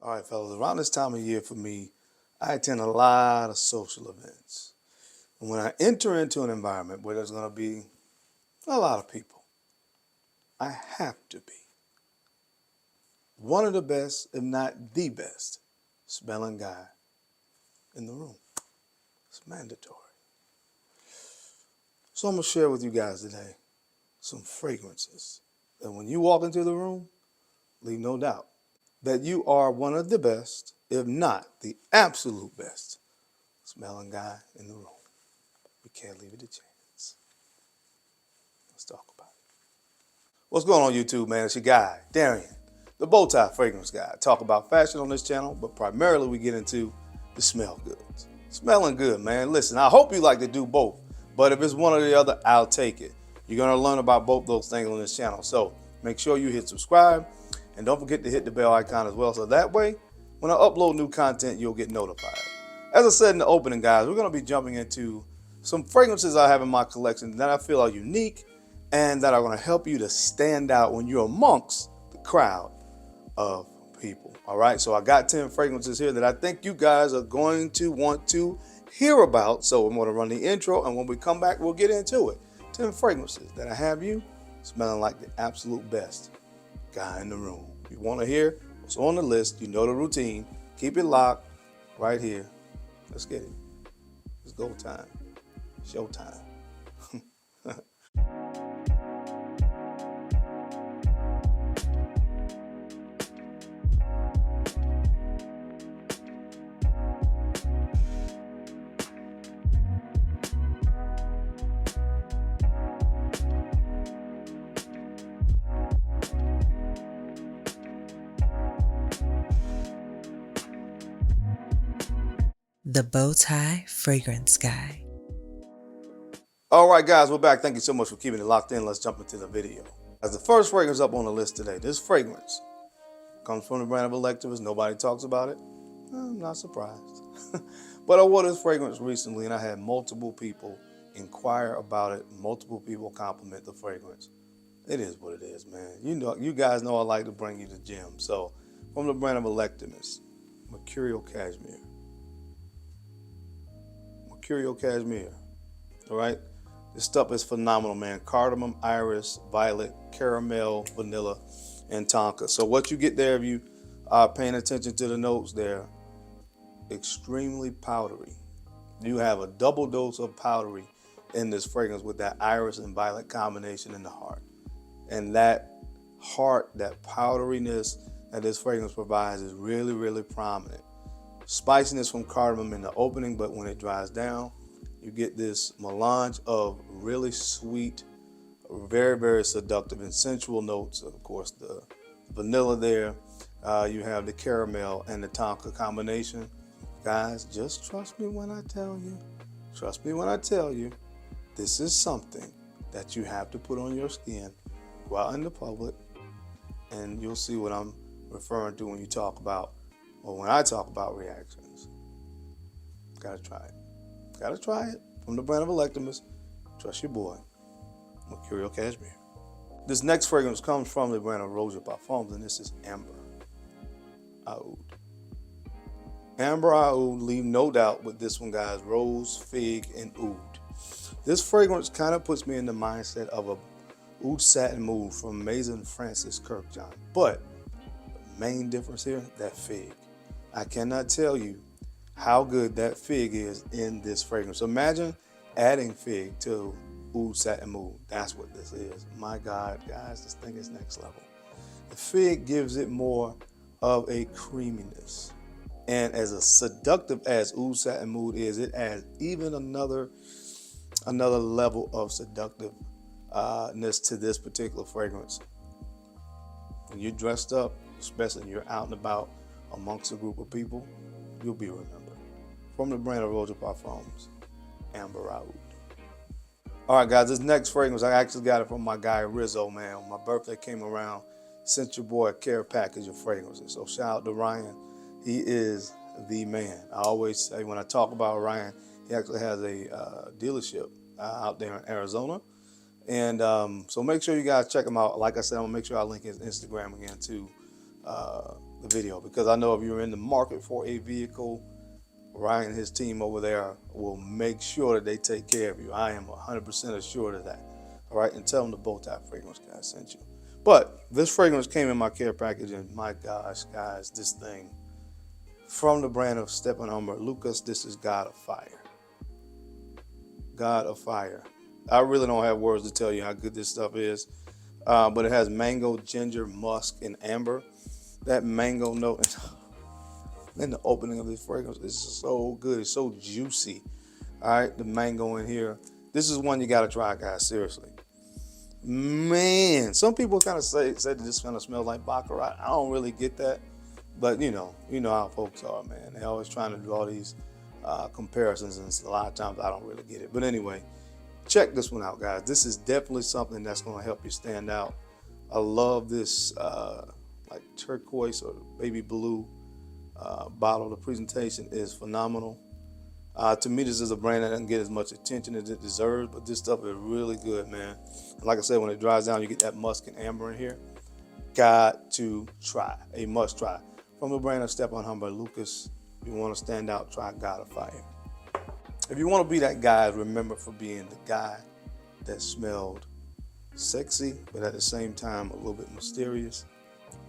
All right, fellas, around this time of year for me, I attend a lot of social events. And when I enter into an environment where there's going to be a lot of people, I have to be one of the best, if not the best, smelling guy in the room. It's mandatory. So I'm going to share with you guys today some fragrances that when you walk into the room, leave no doubt that you are one of the best, if not the absolute best, smelling guy in the room. We can't leave it to chance. Let's talk about it. What's going on, YouTube, man? It's your guy, Darian, the Bowtie Fragrance Guy. I talk about fashion on this channel, but primarily we get into the smell goods. Smelling good, man. Listen, I hope you like to do both, but if it's one or the other, I'll take it. You're going to learn about both those things on this channel. So make sure you hit subscribe, and don't forget to hit the bell icon as well. So that way, when I upload new content, you'll get notified. As I said in the opening, guys, we're going to be jumping into some fragrances I have in my collection that I feel are unique and that are going to help you to stand out when you're amongst the crowd of people. All right, so I got 10 fragrances here that I think you guys are going to want to hear about. So I'm going to run the intro, and when we come back, we'll get into it. 10 fragrances that I have you smelling like the absolute best guy in the room. If you want to hear what's on the list, you know the routine. Keep it locked right here. Let's get it. It's go time. Showtime. The Bowtie Fragrance Guy. All right, guys, we're back. Thank you so much for keeping it locked in. Let's jump into the video. As the first fragrance up on the list today, this fragrance comes from the brand of Electivus. Nobody talks about it. I'm not surprised. But I wore this fragrance recently, and I had multiple people inquire about it. Multiple people compliment the fragrance. It is what it is, man. You guys know I like to bring you the gems. So, from the brand of Electivus, Mercurial Cashmere. Mercurial Cashmere. All right. This stuff is phenomenal, man. Cardamom, iris, violet, caramel, vanilla, and tonka. So what you get there, if you are paying attention to the notes there, extremely powdery. You have a double dose of powdery in this fragrance with that iris and violet combination in the heart. And that heart, that powderiness that this fragrance provides is really, really prominent. Spiciness from cardamom in the opening, but when it dries down, you get this melange of really sweet, very, very seductive and sensual notes. Of course, the vanilla there. You have the caramel and the tonka combination. Guys, just trust me when I tell you. Trust me when I tell you. This is something that you have to put on your skin. Go out in the public, and you'll see what I'm referring to when you talk about, or when I talk about reactions. Gotta try it. Gotta try it. From the brand of Electivus, trust your boy, Mercurial Cashmere. This next fragrance comes from the brand of Parfums, and this is Amber Oud. Amber Oud, leave no doubt with this one, guys. Rose, fig, and oud. This fragrance kind of puts me in the mindset of a oud satin mousse from Maison Francis Kurkdjian. But the main difference here, that fig. I cannot tell you how good that fig is in this fragrance. Imagine adding fig to oud satin mousse. That's what this is. My God, guys, this thing is next level. The fig gives it more of a creaminess. And as a seductive as oud satin mousse is, it adds even another level of seductiveness to this particular fragrance. When you're dressed up, especially when you're out and about amongst a group of people, you'll be remembered. From the brand of Parfums, Amber Oud. All right, guys, this next fragrance, I actually got it from my guy Rizzo, man. When my birthday came around, sent your boy a care package of fragrances. So shout out to Ryan. He is the man. I always say when I talk about Ryan, he actually has a dealership out there in Arizona. And so make sure you guys check him out. Like I said, I'm going to make sure I link his Instagram again too the video, because I know if you're in the market for a vehicle, Ryan and his team over there will make sure that they take care of you. I am 100% assured of that. All right, and tell them the bow tie fragrance guy sent you. But this fragrance came in my care package, and my gosh, guys, this thing from the brand of Stepan Humber Lucas, this is God of Fire. God of Fire. I really don't have words to tell you how good this stuff is, but it has mango, ginger, musk, and amber. That mango note in the opening of this fragrance is so good. It's so juicy. All right, the mango in here. This is one you got to try, guys, seriously. Man, some people kind of say that this kind of smells like Baccarat. I don't really get that, but you know how folks are, man. They're always trying to draw these comparisons, and a lot of times I don't really get it. But anyway, check this one out, guys. This is definitely something that's going to help you stand out. I love this like turquoise or baby blue bottle. The presentation is phenomenal. To me, this is a brand that doesn't get as much attention as it deserves, but this stuff is really good, man. And like I said, when it dries down, you get that musk and amber in here. Got to try. A must try. From the brand of Stepan Humber Lucas, if you want to stand out, try God of Fire. If you want to be that guy, remember for being the guy that smelled sexy, but at the same time a little bit mysterious.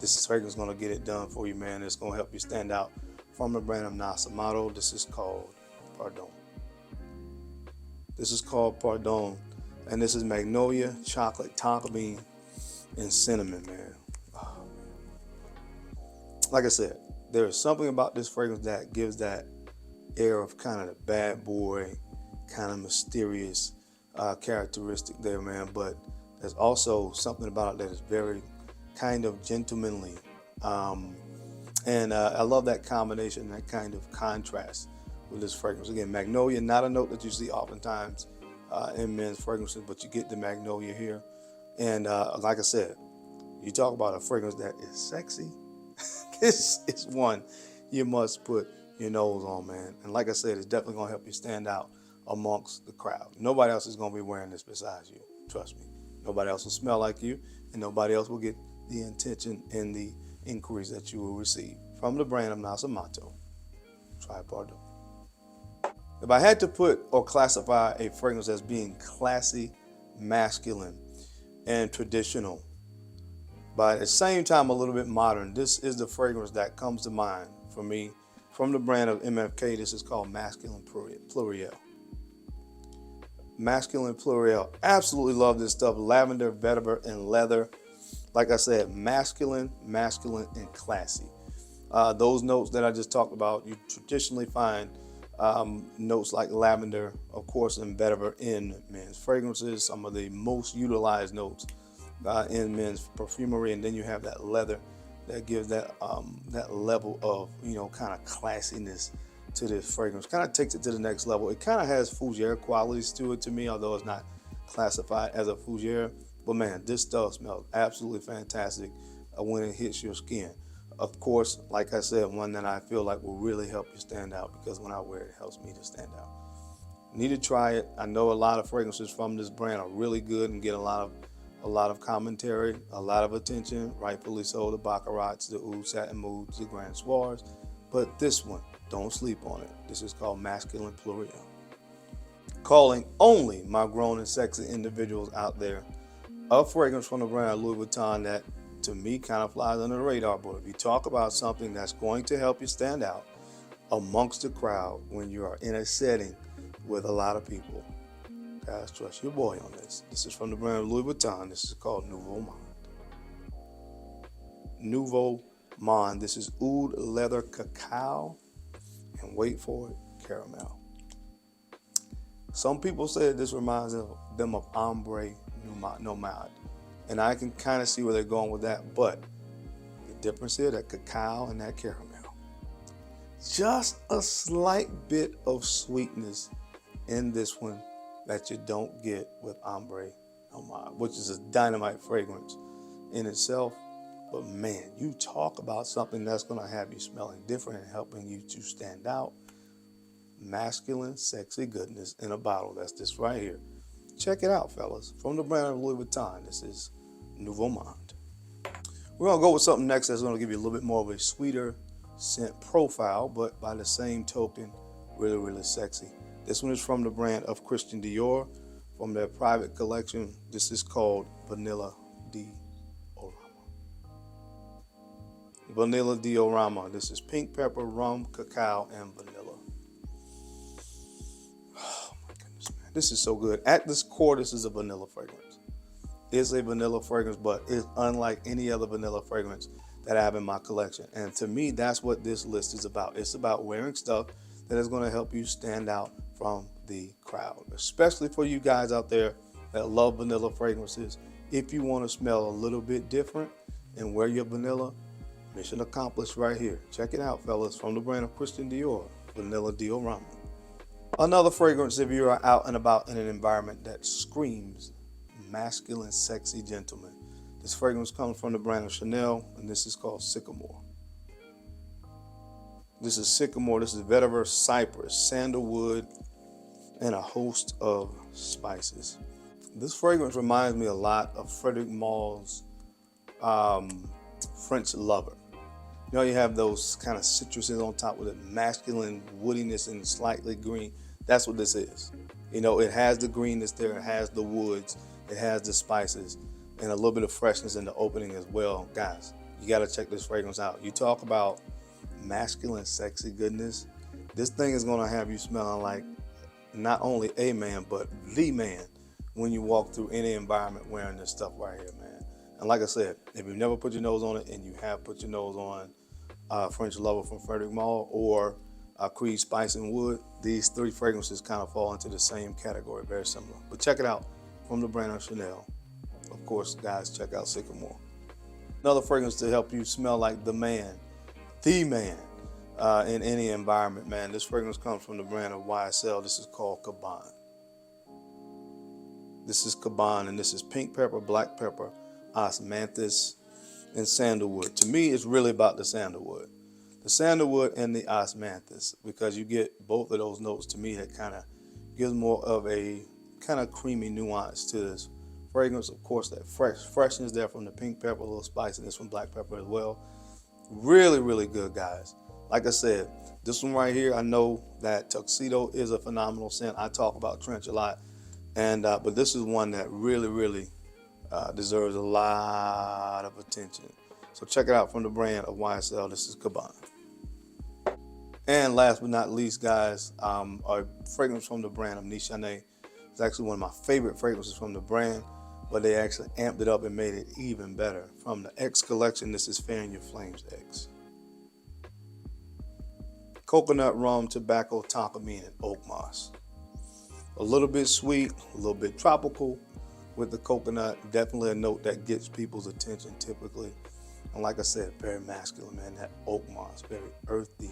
This fragrance is going to get it done for you, man. It's going to help you stand out. From the brand of Nasamato, this is called Pardon. This is called Pardon, and this is magnolia, chocolate, tonka bean, and cinnamon, man. Like I said, there is something about this fragrance that gives that air of kind of the bad boy, kind of mysterious characteristic there, man. But there's also something about it that is very kind of gentlemanly, and I love that combination, that kind of contrast with this fragrance. Again, magnolia, not a note that you see oftentimes in men's fragrances, but you get the magnolia here. And like I said, you talk about a fragrance that is sexy. This is one you must put your nose on, man. And like I said, it's definitely going to help you stand out amongst the crowd. Nobody else is going to be wearing this besides you. Trust me. Nobody else will smell like you, and nobody else will get the attention and the inquiries that you will receive. From the brand of Nasamato, try Pardon. If I had to put or classify a fragrance as being classy, masculine, and traditional, but at the same time a little bit modern, this is the fragrance that comes to mind for me. From the brand of MFK, this is called Masculine Pluriel. Masculine Pluriel. Absolutely love this stuff. Lavender, vetiver, and leather. Like I said, masculine, and classy. Those notes that I just talked about, you traditionally find notes like lavender, of course, and vetiver in men's fragrances. Some of the most utilized notes in men's perfumery, and then you have that leather that gives that that level of kind of classiness to this fragrance. Kind of takes it to the next level. It kind of has fougere qualities to it to me, although it's not classified as a fougere. But man, this stuff smells absolutely fantastic when it hits your skin. Of course, like I said, one that I feel like will really help you stand out, because when I wear it, it helps me to stand out. Need to try it. I know a lot of fragrances from this brand are really good and get a lot of commentary, a lot of attention, rightfully so. The Baccarats, the Oud Satin Moods, the Grand Soirs. But this one, don't sleep on it. This is called Masculine Pluriel. Calling only my grown and sexy individuals out there a fragrance from the brand Louis Vuitton that to me kind of flies under the radar. But if you talk about something that's going to help you stand out amongst the crowd when you are in a setting with a lot of people, guys, trust your boy on this. This is from the brand Louis Vuitton. This is called Nouveau Monde. Nouveau Monde. This is oud leather cacao, and wait for it, caramel. Some people say that this reminds them of Ombre Nomade, and I can kind of see where they're going with that, but the difference here, that cacao and that caramel. Just a slight bit of sweetness in this one that you don't get with Ombre Nomade, which is a dynamite fragrance in itself. But man, you talk about something that's going to have you smelling different and helping you to stand out. Masculine, sexy goodness in a bottle. That's this right here. Check it out, fellas. From the brand of Louis Vuitton, this is Nouveau Monde. We're gonna go with something next that's gonna give you a little bit more of a sweeter scent profile, but by the same token, really, really sexy. This one is from the brand of Christian Dior, from their private collection. This is called Vanilla Diorama. Vanilla Diorama. This is pink pepper, rum, cacao, and vanilla. Oh my goodness, man. This is so good. At this core, this is a vanilla fragrance. It's a vanilla fragrance, but it's unlike any other vanilla fragrance that I have in my collection. And to me, that's what this list is about. It's about wearing stuff that is going to help you stand out from the crowd, especially for you guys out there that love vanilla fragrances. If you want to smell a little bit different and wear your vanilla, mission accomplished right here. Check it out, fellas, from the brand of Christian Dior, Vanilla Diorama. Another fragrance if you are out and about in an environment that screams masculine, sexy gentleman. This fragrance comes from the brand of Chanel, and this is called Sycamore. This is Sycamore. This is vetiver, cypress, sandalwood, and a host of spices. This fragrance reminds me a lot of Frederic Maule's French Lover. You know, you have those kind of citruses on top with a masculine woodiness and slightly green. That's what this is. You know, it has the greenness there, it has the woods, it has the spices, and a little bit of freshness in the opening as well. Guys, you got to check this fragrance out. You talk about masculine, sexy goodness. This thing is going to have you smelling like not only a man, but the man when you walk through any environment wearing this stuff right here, man. And like I said, if you've never put your nose on it and you have put your nose on French Lover from Frederic Maule or Creed Spice and Wood, these three fragrances kind of fall into the same category, very similar. But check it out from the brand of Chanel. Of course, guys, check out Sycamore. Another fragrance to help you smell like the man in any environment, man. This fragrance comes from the brand of YSL. This is called Caban. This is Caban, and this is pink pepper, black pepper, osmanthus, and sandalwood. To me, it's really about the sandalwood. The sandalwood and the osmanthus, because you get both of those notes. To me, that kind of gives more of a kind of creamy nuance to this fragrance. Of course, that freshness there from the pink pepper, a little spiciness from black pepper as well. Really, really good, guys. Like I said, this one right here, I know that Tuxedo is a phenomenal scent. I talk about Trench a lot, and but this is one that really, really deserves a lot of attention. So check it out from the brand of YSL. This is Caban. And last but not least, guys, a fragrance from the brand of Nichane. It's actually one of my favorite fragrances from the brand, but they actually amped it up and made it even better. From the X collection, this is Fan Your Flames X. Coconut, rum, tobacco, tonka bean, and oak moss. A little bit sweet, a little bit tropical with the coconut. Definitely a note that gets people's attention typically. And like I said, very masculine, man. That oak moss, very earthy,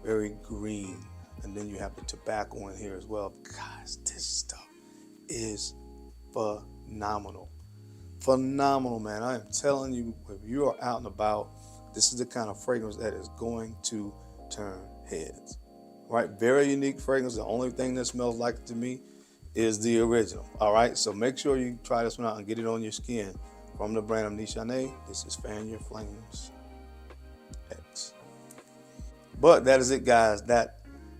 very green. And then you have the tobacco in here as well. Guys, this stuff is phenomenal. Phenomenal, man. I am telling you, if you are out and about, this is the kind of fragrance that is going to turn heads. Right? Very unique fragrance. The only thing that smells like it to me is the original. All right? So make sure you try this one out and get it on your skin. From the brand of Nichane, this is Fan Your Flames X. But that is it, guys. That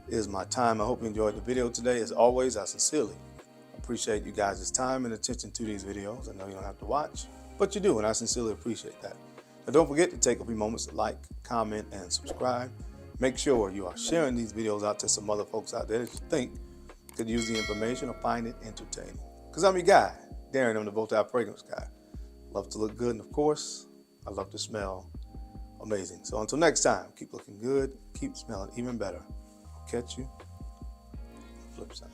is my time. I hope you enjoyed the video today. As always, I sincerely appreciate you guys' time and attention to these videos. I know you don't have to watch, but you do, and I sincerely appreciate that. Now, don't forget to take a few moments to like, comment, and subscribe. Make sure you are sharing these videos out to some other folks out there that you think could use the information or find it entertaining. Because I'm your guy, Darren. I'm the Bow-Tie Fragrance Guy. Love to look good, and of course, I love to smell amazing. So until next time, keep looking good, keep smelling even better. I'll catch you on the flip side.